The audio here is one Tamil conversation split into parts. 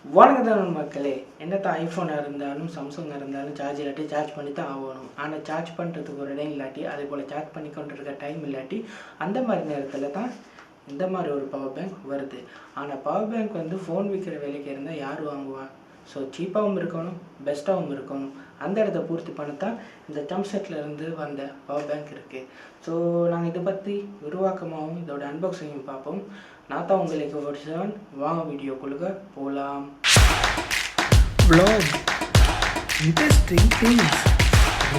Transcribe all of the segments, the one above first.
வணக்கம் மக்களே. என்னத்தான் ஐஃபோனாக இருந்தாலும் சாம்சங்காக இருந்தாலும் சார்ஜ் இல்லாட்டி சார்ஜ் பண்ணி தான் ஆகணும். ஆனால் சார்ஜ் பண்ணுறதுக்கு ஒரு இடம் இல்லாட்டி அதே போல் சார்ஜ் பண்ணி கொண்டு இருக்க டைம் இல்லாட்டி அந்த மாதிரி நேரத்தில் தான் இந்த மாதிரி ஒரு பவர் பேங்க் வருது. ஆனால் பவர் பேங்க் வந்து ஃபோன் விற்கிற வேலைக்கு இருந்தால் யார் வாங்குவா? ஸோ சீப்பாகவும் இருக்கணும், பெஸ்ட்டாகவும் இருக்கணும். அந்த இடத்த பூர்த்தி பண்ணத்தான் இந்த சம்செட்லேருந்து வந்த பவர் பேங்க் இருக்குது. ஸோ நாங்கள் இதை பற்றி விரிவாக்கமாகவும் இதோட அன்பாக்சிங்கும் பார்ப்போம். நான் தான் உங்கள் AK47. வாங்க வீடியோக்குள்ளுக்க போகலாம். Vlog, interesting things,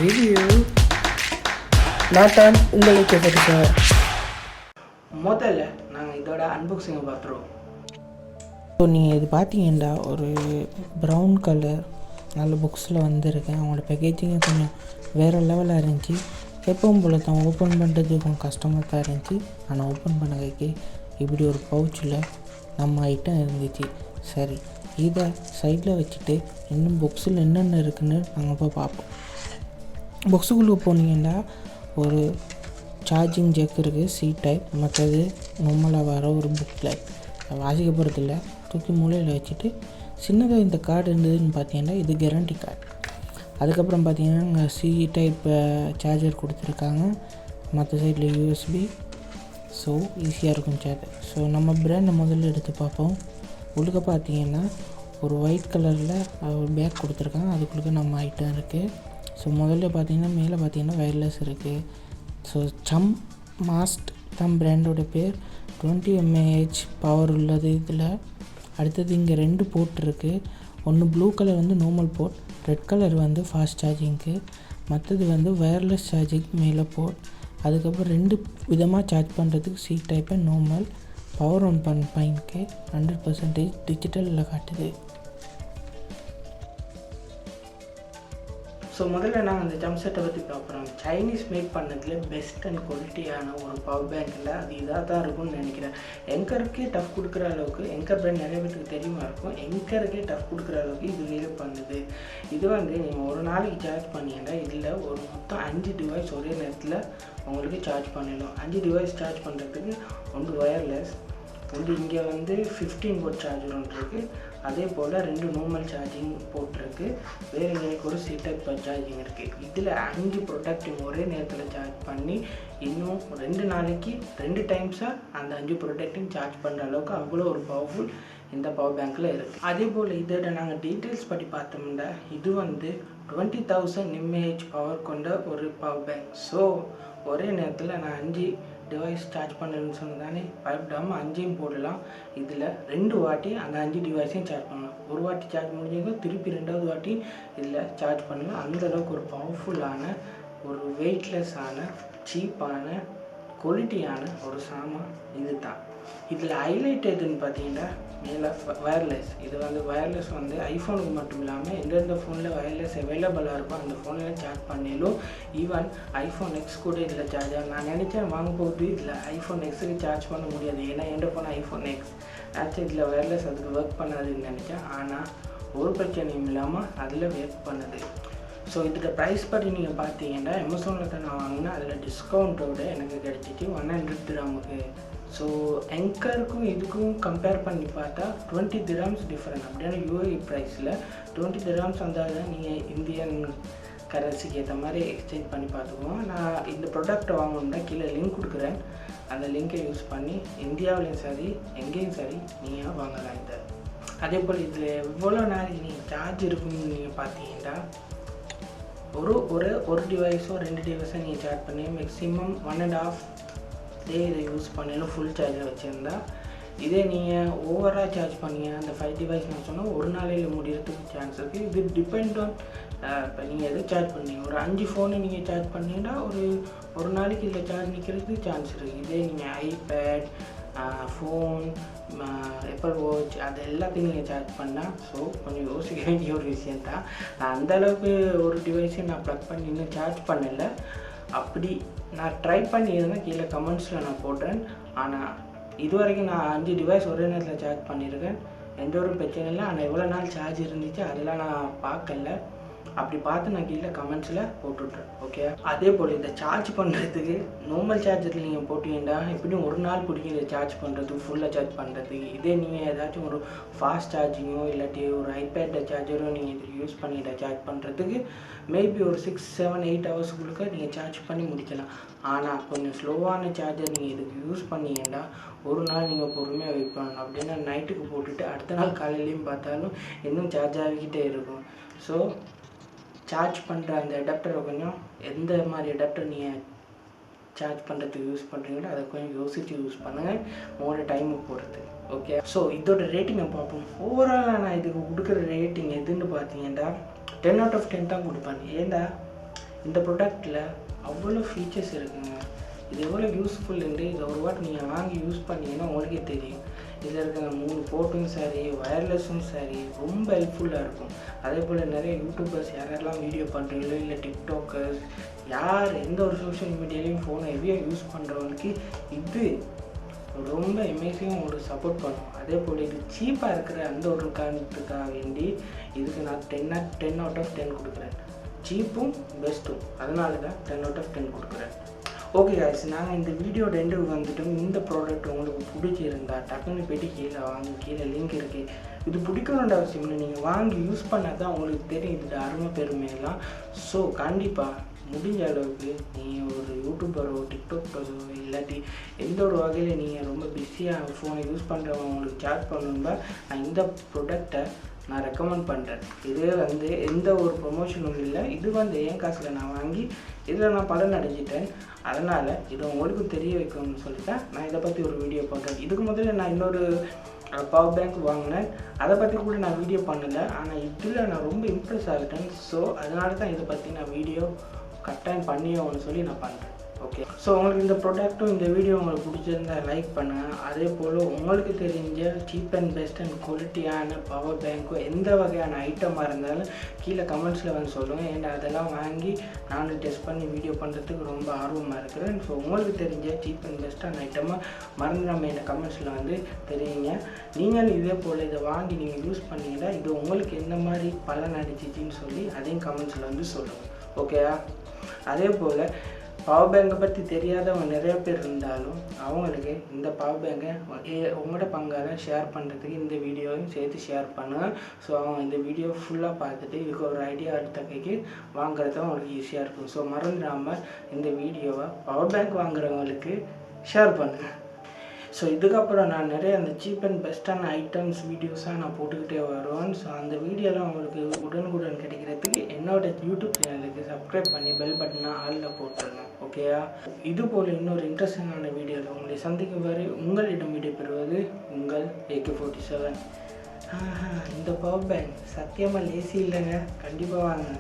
review. நான் தான் உங்கள் AK47. முதல்ல நாங்கள் இதோட அன்பாக்சிங்கை பார்த்துருவோம். ஸோ நீங்கள் இது பார்த்தீங்கன்னா ஒரு ப்ரௌன் கலர் நல்ல புக்ஸில் வந்திருக்கேன். அவங்களோட பேக்கேஜிங்க கொஞ்சம் வேறு லெவலாக இருந்துச்சு. எப்பவும் போல் தான் ஓப்பன் பண்ணுறது கொஞ்சம் கஷ்டமாக தான் இருந்துச்சு. ஆனால் ஓப்பன் பண்ண வைக்க இப்படி ஒரு பவுச்சில் நம்ம ஐட்டம் இருந்துச்சு. சரி, இதை சைடில் வச்சுட்டு இன்னும் புக்ஸில் என்னென்ன இருக்குதுன்னு நாங்கள் போய் பார்ப்போம். புக்ஸுக்குள்ளே போனீங்கன்னா ஒரு சார்ஜிங் ஜெக் இருக்குது, சி டைப். மற்றது நார்மலாக வர ஒரு புக்லெட். வாசிக்க போகிறதில்ல, தூக்கி மூலையில் வச்சுட்டு சின்னதாக இந்த கார்டு இருந்ததுன்னு பார்த்தீங்கன்னா இது கேரண்டி கார்டு. அதுக்கப்புறம் பார்த்தீங்கன்னா இங்கே சி டைப் சார்ஜர் கொடுத்துருக்காங்க. மற்ற சைடில் யூஎஸ்பி. ஸோ ஈஸியாக இருக்கும் சார்ஜர். ஸோ நம்ம பிராண்டை முதல்ல எடுத்து பார்ப்போம். உள்ளுக்க பார்த்தீங்கன்னா ஒரு ஒயிட் கலரில் ஒரு பேக் கொடுத்துருக்காங்க. அதுக்குள்ளே நம்ம ஐட்டம் இருக்குது. ஸோ முதல்ல பார்த்தீங்கன்னா மேலே பார்த்தீங்கன்னா வயர்லெஸ் இருக்குது. ஸோ சார்மாஸ்ட் தான் பிராண்டோட பேர். 20 mAh பவர் உள்ளது இதில். அடுத்தது இங்கே 2 போர்ட் இருக்குது. ஒன்று ப்ளூ கலர் வந்து நார்மல் போர்ட், ரெட் கலர் வந்து ஃபாஸ்ட் சார்ஜிங்க்கு. மற்றது வந்து வயர்லெஸ் சார்ஜிங் மேலே போர்ட். அதுக்கப்புறம் 2 விதமாக சார்ஜ் பண்ணுறதுக்கு C type and normal. Power on பாயிண்ட்க்கு 100% டிஜிட்டலில் காட்டுது. ஸோ முதல்ல நாங்கள் அந்த ஜம்செட்டை பற்றி பார்க்குறோம். சைனீஸ் மேக் பண்ணதில் பெஸ்ட் அண்ட் குவாலிட்டியான ஒரு பவர் பேங்க்கில் அது இதாக தான் இருக்கும்னு நினைக்கிறேன். எங்கருக்கே டஃப் கொடுக்குற அளவுக்கு, எங்கர் பிராண்ட் நிறைய பேருக்கு தெரியுமா இருக்கும், எங்கருக்கே டஃப் கொடுக்குற அளவுக்கு இது வேலை பண்ணுது. இது வந்து நீங்கள் ஒரு நாளைக்கு சார்ஜ் பண்ணிங்கன்னா இதில் ஒரு மொத்தம் 5 டிவைஸ் ஒரே நேரத்தில் உங்களுக்கு சார்ஜ் பண்ணிடலாம். 5 டிவைஸ் சார்ஜ் பண்ணுறதுக்கு ஒன்று வயர்லெஸ், ஒன்று இங்கே வந்து 15 வோல்ட் சார்ஜர் ஒன்று இருக்குது. அதே போல் 2 நார்மல் சார்ஜிங் போட்டிருக்கு. வேறு எனக்கு ஒரு சி டைப் சார்ஜிங் இருக்குது. இதில் 5 ப்ரொடக்டிவ் ஒரே நேரத்தில் சார்ஜ் பண்ணி இன்னும் 2 நாளைக்கு 2 டைம்ஸாக அந்த 5 ப்ரொடக்டிவ் சார்ஜ் பண்ணுற அளவுக்கு அவ்வளோ ஒரு பவர்ஃபுல் இந்த பவர் பேங்க்கில் இருக்குது. அதே போல் இதோட நாங்கள் டீட்டெயில்ஸ் படி பார்த்தோம்னா இது வந்து 20,000 mAh பவர் கொண்ட ஒரு பவர் பேங்க். ஸோ ஒரே நேரத்தில் நான் 5 டிவைஸ் சார்ஜ் பண்ணணும்னு சொன்னதானே, பயப்படாமல் 5ஐயும் போடலாம். இதில் 2 வாட்டி அந்த 5 டிவைஸையும் சார்ஜ் பண்ணலாம். ஒரு வாட்டி சார்ஜ் முடிஞ்சது திருப்பி 2வது வாட்டி இதில் சார்ஜ் பண்ணலாம். அந்தளவுக்கு ஒரு பவர்ஃபுல்லான, ஒரு வெயிட்லெஸ்ஸான, சீப்பான, குவாலிட்டியான ஒரு சாமான் இது தான். இதில் ஹைலைட் எதுன்னு பார்த்தீங்கன்னா மேலே வயர்லெஸ். இது வந்து வயர்லெஸ் வந்து ஐஃபோனுக்கு மட்டும் இல்லாமல் எந்தெந்த ஃபோனில் வயர்லெஸ் அவைலபிளாக இருக்கோ அந்த ஃபோனில் சார்ஜ் பண்ணிலும். ஈவன் ஐஃபோன் எக்ஸ் கூட இதில் சார்ஜ் ஆகும். நான் நினச்சேன் வாங்கும்போது இதில் ஐஃபோன் எக்ஸுக்கு சார்ஜ் பண்ண முடியாது, ஏன்னா எந்த ஃபோன் ஐஃபோன் எக்ஸ் ஆச்சு இதில் வயர்லெஸ் அதுக்கு ஒர்க் பண்ணாதுன்னு நினச்சேன். ஆனால் ஒரு பிரச்சனையும் இல்லாமல் அதில் ஒர்க் பண்ணுது. ஸோ இதோட ப்ரைஸ் பற்றி நீங்கள் பார்த்தீங்கன்னா அமேசானில் தான் நான் வாங்கினேன். அதில் டிஸ்கவுண்ட்டோடு எனக்கு கிடச்சிச்சு 100 dirhamக்கு. ஸோ எங்கருக்கும் இதுக்கும் கம்பேர் பண்ணி பார்த்தா 20 dirhams டிஃப்ரெண்ட். அப்படின்னா யூஏ ப்ரைஸில் 20 dirhams வந்தால் தான் நீங்கள் இந்தியன் கரன்சிக்கு ஏற்ற மாதிரி எக்ஸ்சேஞ்ச் பண்ணி பார்த்துக்குவோம். நான் இந்த ப்ராடக்ட்டை வாங்கணுன்னா கீழே லிங்க் கொடுக்குறேன். அந்த லிங்கை யூஸ் பண்ணி இந்தியாவிலையும் சரி எங்கேயும் சரி நீங்கள் வாங்கலாம் இதை. அதே போல் இதில் எவ்வளோ நாளைக்கு நீங்கள் சார்ஜ் இருக்குன்னு நீங்கள் பார்த்தீங்கன்னா ஒரு டிவைஸோ 2 டிவைஸோ நீங்கள் சார்ஜ் பண்ணி மேக்ஸிமம் 1.5 டே இதை யூஸ் பண்ணிலும் ஃபுல் சார்ஜர் வச்சுருந்தா. இதே நீங்கள் ஓவராக சார்ஜ் பண்ணீங்க அந்த 5 டிவைஸ் நான் சொன்னால் ஒரு நாளையில் முடிகிறதுக்கு சான்ஸ் இருக்குது. இது டிபெண்ட் ஆன் இப்போ நீங்கள் எது சார்ஜ் பண்ணீங்க. ஒரு 5 ஃபோனு நீங்கள் சார்ஜ் பண்ணிங்கன்னா ஒரு நாளைக்கு இதில் சார்ஜ் நிற்கிறதுக்கு சான்ஸ் இருக்குது. இதே நீங்கள் ஐபேட், ஃபோன், ஆப்பிள் வாட்ச் அது எல்லாத்தையும் நீங்கள் சார்ஜ் பண்ணால் ஸோ கொஞ்சம் யோசிக்க வேண்டிய ஒரு விஷயந்தான். நான் அந்தளவுக்கு ஒரு டிவைஸையும் நான் ப்ளக் பண்ணி இன்னும் சார்ஜ் பண்ணலை. அப்படி நான் ட்ரை பண்ணியிருந்தேன், கீழே கமெண்ட்ஸில் நான் போடுறேன். ஆனால் இது வரைக்கும் நான் 5 டிவைஸ் ஒரே நேரத்தில் சார்ஜ் பண்ணியிருக்கேன், எந்த ஒரு பிரச்சனை இல்லை. ஆனால் எவ்வளோ நாள் சார்ஜ் இருந்துச்சு அதெல்லாம் நான் பார்க்கல. அப்படி பார்த்து நான் கீழே கமெண்ட்ஸில் போட்டுவிட்றேன். ஓகே, அதே போல் இந்த சார்ஜ் பண்ணுறதுக்கு நார்மல் சார்ஜரில் நீங்கள் போட்டிங்கன்னா எப்படியும் ஒரு நாள் பிடிக்கும் இதை சார்ஜ் பண்ணுறதுக்கு, ஃபுல்லாக சார்ஜ் பண்ணுறதுக்கு. இதே நீங்கள் ஏதாச்சும் ஒரு ஃபாஸ்ட் சார்ஜிங்கோ இல்லாட்டி ஒரு ஐபேட் சார்ஜரோ நீங்கள் இது யூஸ் பண்ணிவிட்ட சார்ஜ் பண்ணுறதுக்கு மேபி ஒரு 6, 7, 8 ஹவர்ஸ்க்குள்ளே நீங்கள் சார்ஜ் பண்ணி முடிக்கலாம். ஆனால் கொஞ்சம் ஸ்லோவான சார்ஜர் நீங்கள் இதுக்கு யூஸ் பண்ணிங்கன்னா ஒரு நாள் நீங்கள் பொறுமையாக வெயிட் பண்ணணும். அப்படின்னா நைட்டுக்கு போட்டுட்டு அடுத்த நாள் காலையிலையும் பார்த்தாலும் இன்னும் சார்ஜ் ஆகிக்கிட்டே இருக்கும். ஸோ சார்ஜ் பண்ணுற அந்த அடாப்டரை கொஞ்சம் எந்த மாதிரி அடாப்டர் நீங்கள் சார்ஜ் பண்ணுறதுக்கு யூஸ் பண்ணுறீங்களோ அதை கொஞ்சம் யோசித்து யூஸ் பண்ணுங்கள், உங்களோட டைமை பொறுத்து. ஓகே, ஸோ இதோட ரேட்டிங்கை பார்ப்போம். ஓவராலாக நான் இதுக்கு கொடுக்குற ரேட்டிங் எதுன்னு பார்த்தீங்கன்னா 10 out of 10 தான் கொடுப்பேன். ஏன்னா இந்த ப்ராடக்டில் அவ்வளோ ஃபீச்சர்ஸ் இருக்குங்க. இது எவ்வளோ யூஸ்ஃபுல்லுண்டு இதை ஒரு வாட்டி நீங்கள் வாங்கி யூஸ் பண்ணிங்கன்னா உங்களுக்கே தெரியும். இதில் இருக்கிற 3 போர்ட்டும் சரி, ஒயர்லெஸ்ஸும் சரி ரொம்ப ஹெல்ப்ஃபுல்லாக இருக்கும். அதே போல் நிறைய யூடியூபர்ஸ் யாரெல்லாம் வீடியோ பண்ணுறீங்களோ இல்லை டிக்டாக்கர்ஸ் யார் எந்த ஒரு சோஷியல் மீடியாலையும் ஃபோனை ஹெவியாக யூஸ் பண்ணுறவங்களுக்கு இது ரொம்ப அமேசிங்காக உங்களுக்கு சப்போர்ட் பண்ணும். அதே போல் இது சீப்பாக இருக்கிற அந்த ஒரு காரணத்துக்காக வேண்டி இதுக்கு நான் 10 out of 10 கொடுக்குறேன். சீப்பும் பெஸ்ட்டும், அதனால தான் 10 out of 10 கொடுக்குறேன். ஓகே guys, நாங்கள் இந்த வீடியோட எண்டுக்கு வந்துட்டோம். இந்த ப்ராடக்ட் உங்களுக்கு பிடிச்சிருந்தா டக்குன்னு போய்ட்டு கீழே வாங்க, கீழே லிங்க் இருக்குது. இது பிடிக்கணுன்ற அவசியம் இல்லை, நீங்கள் வாங்கி யூஸ் பண்ணால் தான் உங்களுக்கு தெரியும் இதோட அருமை பெருமையெல்லாம். ஸோ கண்டிப்பாக முடிஞ்ச அளவுக்கு நீங்கள் ஒரு யூடியூபரோ டிக்டாக்கரோ இல்லாட்டி எந்த ஒரு வகையில் நீங்கள் ரொம்ப பிஸியாக ஃபோனை யூஸ் பண்ணுறவங்க உங்களுக்கு சார்ஜ் பண்ணணும்பா நான் இந்த ப்ராடக்டை நான் ரெக்கமெண்ட் பண்ணுறேன். இது எந்த ஒரு ப்ரொமோஷனும் இல்லை, இது என் காசில் நான் வாங்கி இதில் நான் பலன் அடைஞ்சிட்டேன். அதனால் இதை உங்களுக்கும் தெரிய வைக்கணும்னு சொல்லிட்டேன் நான் இதை பற்றி ஒரு வீடியோ போட்டேன். இதுக்கு முதல்ல நான் இன்னொரு பவர் பேங்க் வாங்கினேன், அதை பற்றி கூட நான் வீடியோ பண்ணலை. ஆனால் இதில் நான் ரொம்ப இம்ப்ரெஸ் ஆகிட்டேன். ஸோ அதனால தான் இதை பற்றி நான் வீடியோ கட்டாயம் பண்ணியோன்னு சொல்லி நான் பண்ணுறேன். ஓகே, ஸோ உங்களுக்கு இந்த ப்ராடக்ட்டும் இந்த வீடியோ உங்களுக்கு பிடிச்சிருந்தா லைக் பண்ணுங்கள். அதே போல் உங்களுக்கு தெரிஞ்ச சீப் அண்ட் பெஸ்ட் அண்ட் குவாலிட்டியான பவர் பேங்க்கோ எந்த வகையான ஐட்டமாக இருந்தாலும் கீழே கமெண்ட்ஸில் சொல்லுங்கள். ஏன்னா அதெல்லாம் வாங்கி நானும் டெஸ்ட் பண்ணி வீடியோ பண்ணுறதுக்கு ரொம்ப ஆர்வமாக இருக்கிறேன். ஸோ உங்களுக்கு தெரிஞ்ச சீப் அண்ட் பெஸ்ட்டான ஐட்டமாக மறந்துடாமல் என்ன கமெண்ட்ஸில் தெரியுங்க. நீங்களும் இதே போல் இதை வாங்கி நீங்கள் யூஸ் பண்ணிங்கன்னா இது உங்களுக்கு எந்த மாதிரி பலன் அடிச்சிச்சின்னு சொல்லி அதையும் கமெண்ட்ஸில் சொல்லுங்கள். ஓகேயா? அதே போல் பவர் பேங்கை பற்றி தெரியாதவங்க நிறைய பேர் இருந்தாலும் அவங்களுக்கு இந்த பவர் பேங்கை உங்களோட பங்காக ஷேர் பண்ணுறதுக்கு இந்த வீடியோவையும் சேர்த்து ஷேர் பண்ணுங்கள். ஸோ அவங்க இந்த வீடியோ ஃபுல்லாக பார்த்துட்டு இதுக்கு ஒரு ஐடியா அடுத்த கைக்கு வாங்குறது அவங்களுக்கு ஈஸியாக இருக்கும். ஸோ மறந்துடாமல் இந்த வீடியோவை பவர் பேங்க் வாங்குறவங்களுக்கு ஷேர் பண்ணுங்கள். ஸோ இதுக்கப்புறம் நான் நிறைய அந்த சீப் அண்ட் பெஸ்ட்டான ஐட்டம்ஸ் வீடியோஸாக நான் போட்டுக்கிட்டே வருவேன். ஸோ அந்த வீடியோலாம் உங்களுக்கு உடனுக்குடன் கிடைக்கிறதுக்கு என்னோட யூடியூப் சேனலுக்கு சப்ஸ்கிரைப் பண்ணி பெல் பட்டனை ஆளில் போட்டுருங்க. ஓகேயா? இது போல் இன்னொரு இன்ட்ரெஸ்டிங்கான வீடியோவில் உங்களை சந்திக்கும் வரை உங்களிடம் விடைபெறுவது உங்கள் AK47. இந்த பவர் பேங்க் சத்தியமாக லேசி இல்லைங்க, கண்டிப்பாக வாங்க.